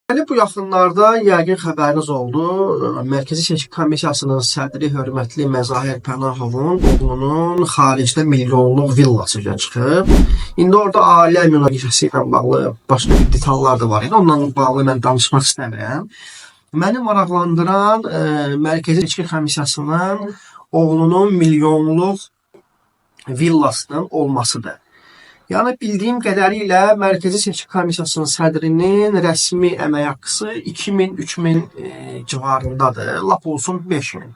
Bu yaxınlarda yəqin xəbəriniz oldu. Mərkəzi Seçki Komissiyasının sədri hörmətli Məzahir Pənahovun oğlunun xaricdə milyonluq villası çıxıb. İndi orada ailə münaqişəsi ilə bağlı başqa detallar da var. Yəni onunla bağlı mən danışmaq istəmirəm. Məni maraqlandıran Mərkəzi Seçki Komissiyasının oğlunun milyonluq villasının olmasıdır. Yəni bildiyim qədərilə Mərkəzi Seçki Komissiyasının sədrinin rəsmi əmək haqqısı 2000-3000 civarındadır. Lap olsun 5000.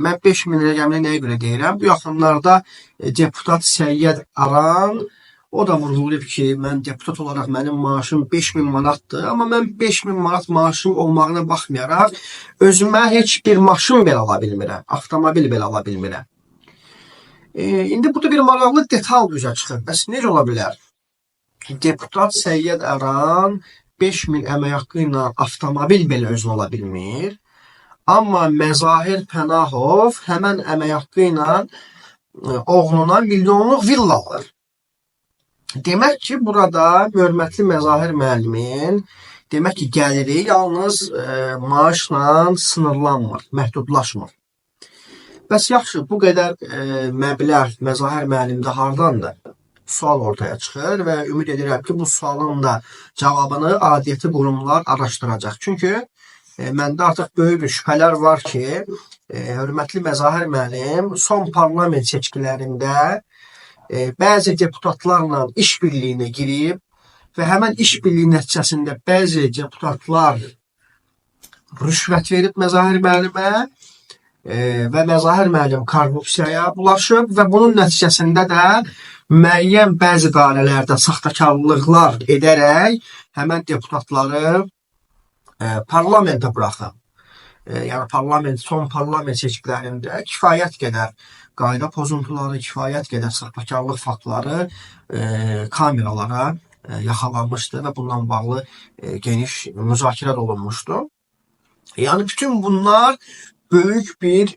Mən 5000 rəqəmini nəyə görə deyirəm? Bu yaxınlarda deputat Səyyid Aran o da vurğulayıb ki, mən deputat olaraq mənim maaşım 5000 manatdır. Amma mən 5000 manat maaşım olmağına baxmayaraq özümə heç bir maşın belə ala bilmirəm. Avtomobil belə ala bilmirəm. İndi burada bir maraqlı detal üzə çıxır. Bəs necə ola bilər? Deputat Səyyid Aran 5000 əmək haqqı ilə avtomobil belə özünə ola bilmir. Amma Məzahir Pənahov həmən əmək haqqı ilə oğluna milyonluq villa alır. Demək ki, burada hörmətli Məzahir müəllimin demək ki, gəliri yalnız maaşla sınırlanmır, məhdudlaşmır. Bəs yaxşı, bu qədər məbləğ Məzahir müəllimdə hardandır? Sual ortaya çıxır və ümid edirəm ki, bu sualın da cavabını adiyyəti qurumlar araşdıracaq. Çünki məndə artıq böyük bir şübhələr var ki, hörmətli Məzahir müəllim son parlament seçkilərində bəzi deputatlarla işbirliyinə girib və həmən işbirliyi nəticəsində bəzi deputatlar rüşvət verib Məzahir müəllimə və Məzahir müəllim korrupsiyaya bulaşıb və bunun nəticəsində də müəyyən bəzi dairələrdə saxtakarlıqlar edərək həmən deputatları parlamentə buraxıb. Yəni son parlament seçkilərində kifayət qədər qayda pozuntuları, kifayət qədər saxtakarlıq faktları kameralara yaxalanmışdı və bundan bağlı geniş müzakirə olunmuşdu. Yəni bütün bunlar böyük bir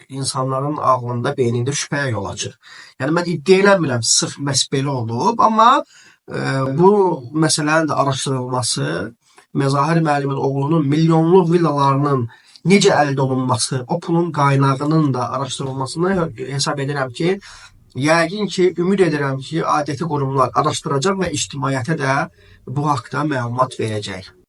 insanların ağlında, beynində şübhəyə yol açır. Yəni mən iddia eləmirəm sırf məhz belə olub, amma bu məsələnin də araşdırılması, Məzahir müəllimin oğlunun milyonluq villalarının necə əldə olunması, o pulun qaynağının da araşdırılmasını hesab edirəm ki, yəqin ki, ümid edirəm ki, adiyyəti qurumlar araşdıracaq və ictimaiyyətə də bu haqda məlumat verəcək.